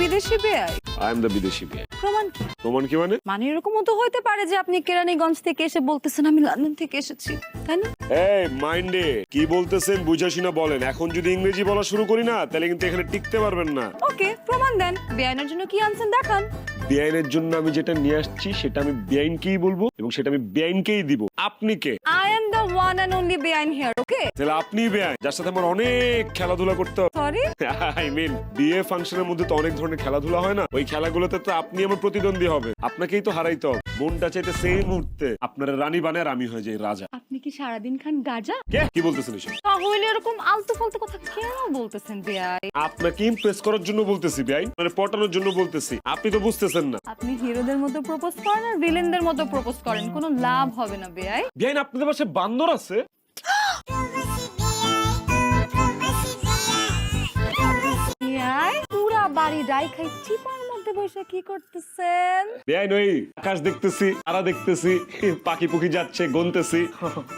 বিদেশি বেয়াই? I am the বিদেশি বেয়াই। প্রমাণ কি? প্রমাণ কি মানে? মানে এরকমও তো হতে পারে যে আপনি কেরানীগঞ্জ থেকে এসে বলতেছেন আমি লন্ডন থেকে এসেছি, তাই না? এই মাইন্ডে কি বলতেছেন বুঝাসি না বলেন। এখন যদি ইংরেজি বলা শুরু করি না তাহলে কিন্তু এখানে টিকতে পারবেন না। ওকে, প্রমাণ দেন। বেআইনের জন্য কি আনছেন দেখান। বেআইনের জন্য আমি যেটা নিয়ে আসছি সেটা আমি বেআইনকেই বলবো এবং সেটা আমি বেআইনকেই দিব। আপনি কে? I am the one and only বেআইন here, okay? তাহলে আপনিই বেআইন যার সাথে আমার অনেক খেলাধুলা করতে হবে। সরি? আই মিন বিয়ে ফাংশনের মধ্যে তো অনেক ধরনের খেলাধুলা হয় না, ওই খেলাগুলোতে তো আপনি আমার প্রতিদ্বন্দ্বী হবে। আপনাকেই তো হারাইতে হবে। মনটা চাইতে সেই মুহূর্তে আপনার রানী বানায় আর আমি হয়ে যাই রাজা। আপনি কি সারাদিন খান গাজা? কে কি বলতেছেন এসব? তাহলে এরকম আলতু ফালতু কথা কেন বলতেছেন বেআই? আপনাকে ইমপ্রেস করার জন্য বলতেছি বেআইন, মানে পটানোর জন্য বলতেছি। আপনি তো বুঝতেছেন না। আপনি হিরোদের মতো প্রপোজ করেন আর ভিলেনদের মতো প্রপোজ করেন, কোনো লাভ হবে না বেআই। বেআইন আপনাদের পাশে বান্দর আছে? বেআই পুরা বাড়ি ডাই খাই চিপার মধ্যে বসে কি করতেছেন? বেআইন ওই আকাশ দেখতেছি, তারা দেখতেছি, পাখি পুখি যাচ্ছে গনতেছি,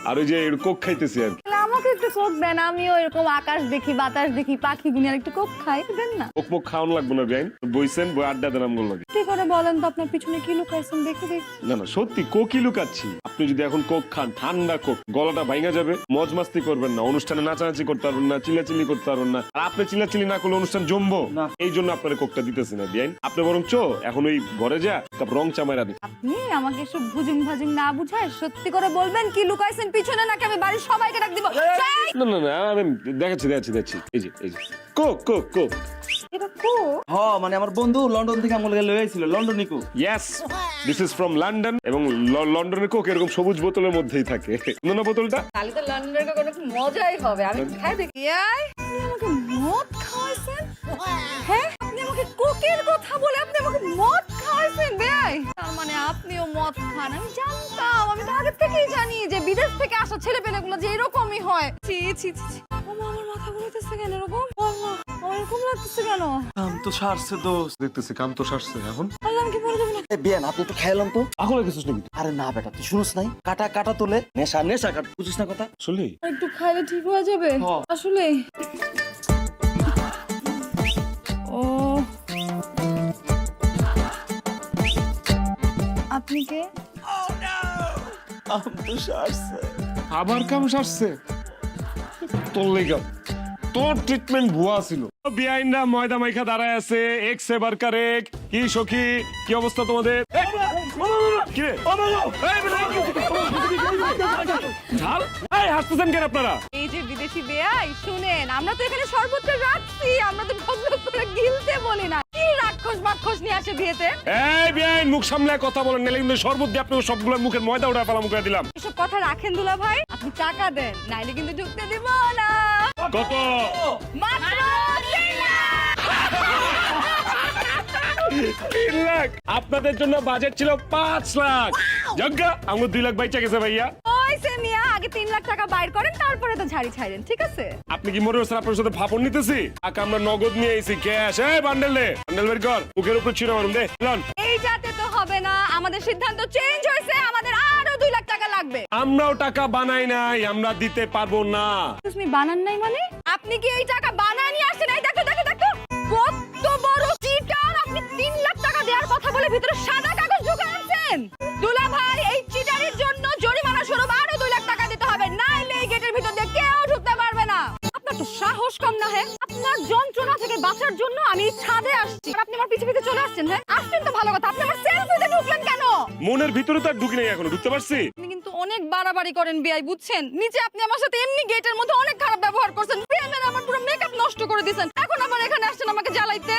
আর ওই যে কোক খাইতেছি আর কি। তাহলে আমাকে একটু কোক দেন, আমিও এরকম আকাশ দেখি, বাতাস দেখি, পাখি গুনি আর একটু কোক খাই দেন না। কোক মুখ খাওয়ানো লাগবে না বেআইন, বইছেন বই আড্ডা দেন আমগুলো লাগে। কি করে বলেন তো আপনার পিছনে কি লুকাইছেন দেখি দেখি। না না সত্যি কোকই লুকাচ্ছি। আপনি যদি এখন কোক খান, ঠান্ডা কোক, গলাটা ভাঙা যাবে। মজ মাস্তি করবেন না, অনুষ্ঠানে নাচানাচি করতে পারবেন না, চিল্লাচিল্লি করতে পারবেন না। আর আপনি চিল্লাচিল্লি না করলে অনুষ্ঠান জমবো না, এই জন্য আপনার কোকটা দিতেছি না বেআইন। আপনি বরং এখন ওই ঘরে যা কাপ রং চামাইরা দিন। আপনি আমাকে এসব ভুজুং ভাজুং না বুঝায় সত্যি করে বলবেন কি লুকাইছেন পিছনে, নাকি আমি বাড়ির সবাইকে ডাক দিব? না না না আমি দেখাচ্ছি এই যে কোক কোক কোক। এটা কো? মানে আমার বন্ধু লন্ডন থেকে আমল লয়ে আইছিল, London echo. Yes, this is from London. এবং লন্ডনের কোক এরকম সবুজ বোতলের মধ্যেই থাকে। না বোতলটা তাহলে তো লন্ডনের কোক অনেক মজাই হবে, আমি খাই দেখি। আপনি আমাকে মদ খাওয়াইছেন? হ্যাঁ, আপনি আমাকে কোকের কথা বলে আপনি আমাকে মদ খাওয়াইছেন বেয়াই? তার মানে আপনিও মদ খান? আমি জানতাম, আমি তো আগে থেকেই জানি যে বিদেশ থেকে আসা ছেলেপেলেগুলো যে এরকমই হয়। ছি ছি ছি, আমার মাথা ঘুরতেছে কেন এরকম? আল্লাহ, আমার এরকম লাগতেছে কেন? কাম তো সারছে দোস্ত। দেখতেছি কাম তো সারছে এখন। আল্লাহ, আমি কি বলে দেবো না? বিয়ান আপনি একটু খাইলাম তো। এখন কিছুস নাকি? আরে না বেটা, তুই শুনিস নাই? কাটা কাটা তোলে নেশা নেশা কাটা, বুঝিস না কথা? আসলে একটু খাইলে ঠিক হয়ে যাবে আসলে। ও আপনি কে? কাম তো সারছে। আবার কাম সারছে? তোর লেগা তোর ট্রিটমেন্ট ভুয়া ছিল। বিআইনরা ময়দা মাইখা দাঁড়ায় আছে, এক সে বারকার এক। কি সখী, কি অবস্থা তোমাদের? কি রে? ঝাল এই হাসতেছেন কেন আপনারা? এই যে বিদেশি বেয়াই, শুনেন, আমরা তো এখানে সর্বত্র রাখছি, আমরা তো ভদ্র করে গিলতে বলি না। কি রাক্ষস বাক্ষস নিয়ে আসে বিয়েতে? এই বিআইন মুখ সামলায় কথা বলেন, নাহলে কিন্তু শরবত দিয়ে আপনাকে সবগুলো মুখের ময়দা উঠা ফেলা মুখে দিলাম। এসব কথা রাখেন দুলা ভাই, আপনি টাকা দেন, নাইলে কিন্তু ঢুকতে দিব না। কত? মাত্র 3 লাখ। আপনাদের জন্য বাজেট ছিল 5 লাখ। যজ্ঞা আমার 2 লাখ বাইচা গেছে ভাইয়া। ওইসে মিয়া, আগে 3 লাখ টাকা বাইর করেন, তারপরে তো ঝাড়ি ছাইরেন, ঠিক আছে? আপনি কি মনে হচ্ছে আপনার সাথে ফাপড় নিতেছি? আকা আমরা নগদ নিয়ে আইছি ক্যাশ। এই বান্ডেল দে, বান্ডেল বের কর। মুখের উপর ছিড়ে মারুন দে। লন। এই যাতে তো হবে না, আমাদের সিদ্ধান্ত চেঞ্জ হয়েছে, আমাদের আরো 2 লাখ টাকা লাগবে। আমরাও টাকা বানাই নাই, আমরা দিতে পারবো না। তুমি বানান নাই মানে? আপনি কি এই টাকা বানায় নিয়ে আসেন? এই দেখো দেখো দেখো, কত বড় চিটার! আপনি 3 লাখ টাকা দেওয়ার কথা বলে ভিতরে সাদা কাগজ ঢুকে আনছেন। দুলা ভাই, এই চিটারের জন্য জরিমানা স্বরূপ আরো 2 লাখ টাকা দিতে হবে, নাইলে এই গেটের ভিতর দিয়ে কেউ ঢুকতে পারবে না। আপনার তো সাহস কম না? হ্যাঁ, আপনার যন্ত্রণা থেকে বাঁচার জন্য আমি এই ছাদে আসছি, আর আপনি আমার পিছে পিছে চলে আসছেন। হ্যাঁ, আসছেন তো ভালো কথা, আপনি আমার সেলফিতে ঢুকলেন কেন? মনের ভিতরে তো আর ঢুকি নাই, এখনো ঢুকতে পারছি। আপনি কিন্তু অনেক বাড়াবাড়ি করেন বিআই, বুঝছেন? নিচে আপনি আমার সাথে এমনি গেটের মধ্যে অনেক খারাপ ব্যবহার করছেন, প্রেমের আমার পুরো মেকআপ নষ্ট করে দিয়েছেন, এখন আবার এখানে আসছেন আমাকে জ্বালাইতে।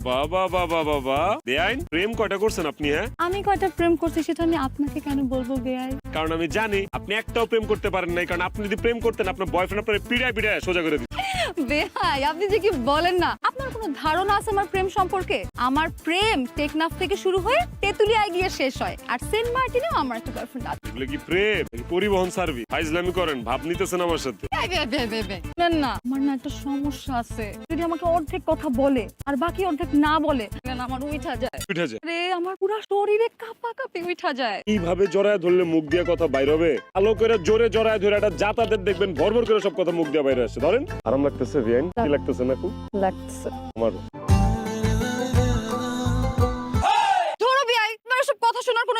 বাবা বেআইন প্রেম কয়টা করছেন আপনি? হ্যাঁ, আমি কয়টা প্রেম করছি সেটা আমি আপনাকে কেন বলবো বেআই? কারণ আমি জানি আপনি একটাও প্রেম করতে পারেন নাই। কারণ আপনি যদি প্রেম করতেন আপনার বয়ফ্রেন্ড আপনার পিড়ায় পিড়ায় সোজা করে দিত। বেআই, আপনি যে কি বলেন না! আপনার কোনো ধারণা আছে আমার প্রেম সম্পর্কে? আমার প্রেম টেকনাফ থেকে শুরু হয়ে তেতুলিয়ায় গিয়ে শেষ হয়, আর সেন্ট মার্টিনেও আমার একটা গার্লফ্রেন্ড আছে। এগুলো কি প্রেম নাকি পরিবহন সার্ভিস? ফাইজলামি করেন, ভাব নিতেছেন আমার সাথে। না, আমার না একটা সমস্যা আছে। যদি আমাকে অর্ধেক কথা বলে আর বাকি অর্ধেক না বলে, তাহলে আমার উঠা যায়। উঠে যায়? রে, আমার পুরো শরীরে কাঁপাকাঁপি উঠা যায়। এইভাবে জড়ায় ধরলে মুখ দিয়ে কথা বাইর হবে? আলো করে জোরে জড়ায় ধরে একটা জাতাদের দেখবেন ভরভর করে সব কথা মুখ দিয়ে বাইরে আসছে। ধরেন, আরাম লাগতেছে বিআইন? কি লাগতেছে না? খুব লাগছে। আমার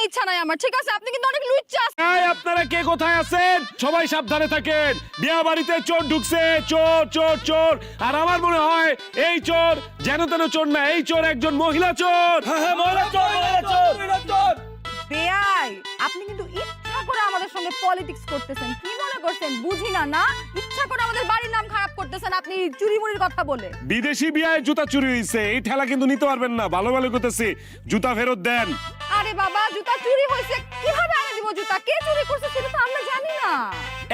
ইচ্ছা নাই আমার, ঠিক আছে? আপনি কিন্তু অনেক লুচ্চা। এই আপনারা কে কোথায় আছেন? সবাই সাবধানে থাকেন। বিয়া বাড়িতে চোর ঢুকছে, চোর চোর চোর। আর আমার মনে হয় এই চোর যেন তেন চোর না, এই চোর একজন মহিলা চোর। হ্যাঁ মহিলা চোর, মহিলা চোর। বেয়াই, আপনি কিন্তু ইচ্ছা করে আমাদের সঙ্গে পলিটিক্স করতেছেন। কি মনে করছেন বুঝি না? না, ইচ্ছা করে আমাদের বাড়ির নাম খারাপ করতেছেন আপনি চুরি মুড়ির কথা বলে। বিদেশি বিয়ায় জুতা চুরি হয়েছে, এই ঠেলা কিন্তু নিতে পারবেন না। ভালো ভালো করতেছি, জুতা ফেরত দেন। আরে বাবা, জুতা চুরি হয়েছে, কিভাবে আনা দিব জুতা? কে চুরি করছে সেটা তো আমরা জানি না।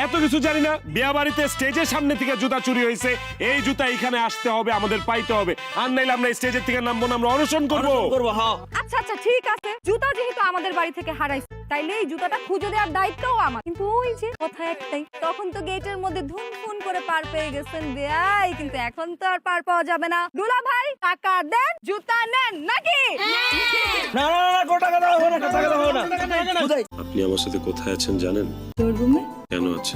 এত কিছু জানি না। বিয়া বাড়িতে স্টেজের সামনে থেকে জুতা চুরি হয়েছে, এই জুতা এখানে আসতে হবে, আমাদের পাইতে হবে। আর নাইলে আমরা স্টেজের থেকে নামবো না, আমরা অনশন করবো। হ্যাঁ। আচ্ছা আচ্ছা ঠিক আছে, জুতা যেহেতু আমাদের বাড়ি থেকে হারাইছে, তাইলে এই জুতাটা খুঁজে দেওয়ার দায়িত্বও আমার। কিন্তু ওই যে কথা একটাই, তখন তো গেটের মধ্যে ধুন ফুন করে পার পেয়ে গেছেন বেয়াই, কিন্তু এখন তো আর পার পাওয়া যাবে না। দুলা ভাই টাকা দেন, জুতা নেন নাকি? না না না, গোটা কথা হবে না, কথা কথা হবে না। কোথায়? আপনি আমার সাথে কোথায় আছেন জানেন? তোর রুমে। কেন আছে?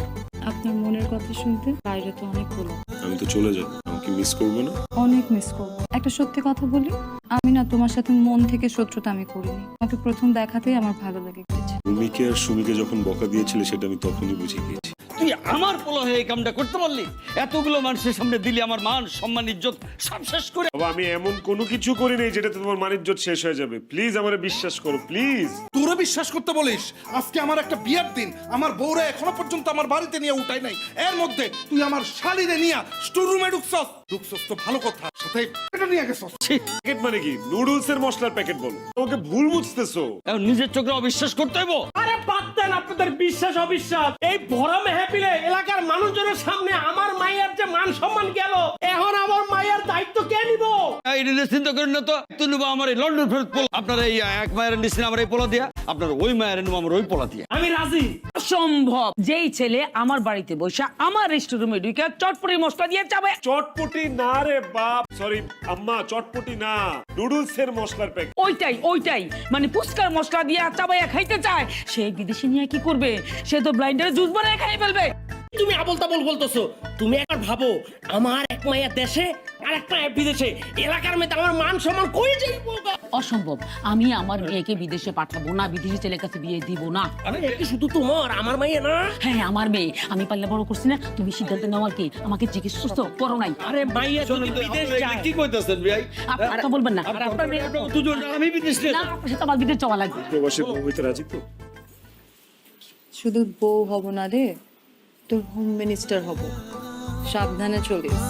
আপনার মনের কথা শুনতে। বাইরে তো অনেক হলো, আমি তো চলে যাব, আমাকে মিস করবো না? অনেক মিস করবো। একটা সত্যি কথা বলি, আমি না তোমার সাথে মন থেকে শত্রুতা আমি করিনি। তোমাকে প্রথম দেখাতেই আমার ভালো লেগে গেছে। ভূমিকে আর সুমিকে যখন বকা দিয়েছিলে সেটা আমি তখনই বুঝে গিয়েছি। তুই আমার পোলা হয়ে এই কামটা করতে পারলি? এতগুলো মানুষের সামনে দিলি আমার মান সম্মান ইজ্জত সব শেষ করে। বাবা আমি এমন কোনো কিছু করি নাই যেটাতে তোমার মানিজ্জত শেষ হয়ে যাবে। প্লিজ আমারে বিশ্বাস করো, প্লিজ। তোরে বিশ্বাস করতে বলিস? আজকে আমার একটা বিয়ের দিন, আমার বউরা এখনো পর্যন্ত আমার বাড়িতে নিয়ে উঠাই নাই। এর মধ্যে তুই আমার শালিরে নিয়ে স্টোর রুমে ঢুকছস তো ভালো কথা, সাথে এটা নিয়ে গেছস। প্যাকেট মানে কি? নুডলস এর মশলার প্যাকেট বলো। তোমাকে ভুল বুঝতেছো। এখন নিজের চোখে অবিশ্বাস করতে হইব? আরে বাদ দেন আপনাদের বিশ্বাস অবিশ্বাস। এই ভরা মেহফিলে এলাকার মানুষজনের সামনে আমার মায়ের যে মান সম্মান গেল, এখন আমার মায়ের দায়িত্ব কে নিব? এই নিয়ে চিন্তা করেন না তো। তুই নেবো আমার এই লন্ডন ফেরত পোলা, আপনার এই এক মায়ের নিচ্ছেন আমার এই পোলা দিয়া, আপনার ওই মায়ের নেবো আমার ওই পোলা দিয়া। আমি রাজি। সম্ভব যেই ছেলে আমার বাড়িতে বসে আমার রেস্টুরেন্টে ঢুকে চটপটি মশলা দিয়ে যাবে। চটপটি না রে বাপ, সরি আম্মা, চটপটি না, নুডলস এর মশলার প্যাকেট। ওইটাই মানে ফুচকার মশলা দিয়ে চাবাইয়া খাইতে চায়। সে বিদেশি নিয়ে কি করবে? সে তো ব্লাইন্ডারে জুস বানায় খাই ফেলবে। তুমি আবল তাবল বলতেছো। তুমি একবার ভাবো, আমার এক মায়ের দেশে আর এক মায়ের বিদেশে, এলাকার মেয়েতে আমার মান সম্মান কই যাইব? অসম্ভব। আমি আমার মেয়েকে বিদেশে পাঠাবো না, বিদেশি ছেলের কাছে বিয়ে দিব না। আরে এটি শুধু তোমার, আমার মাইয়া না। হ্যাঁ আমার মেয়ে, আমি পাল্লা বড় করছি না। তুমি সিদ্ধান্ত নাও আর কি, আমাকে চিকিৎসা তো করো নাই। আরে মাইয়া যদি বিদেশ যায়। কি কইতাছেন ভাই? আপনি কথা বলবেন না। আপনার মেয়ে দুজন, আমি বিদেশ নিয়ে না, আপনার সাথে আমার বিদেশ যাওয়া লাগবে। প্রবাসী বউ হইতে রাজি তো? শুধু বউ হব না রে, তোর হোম মিনিস্টার হব। সাবধানে চলিস।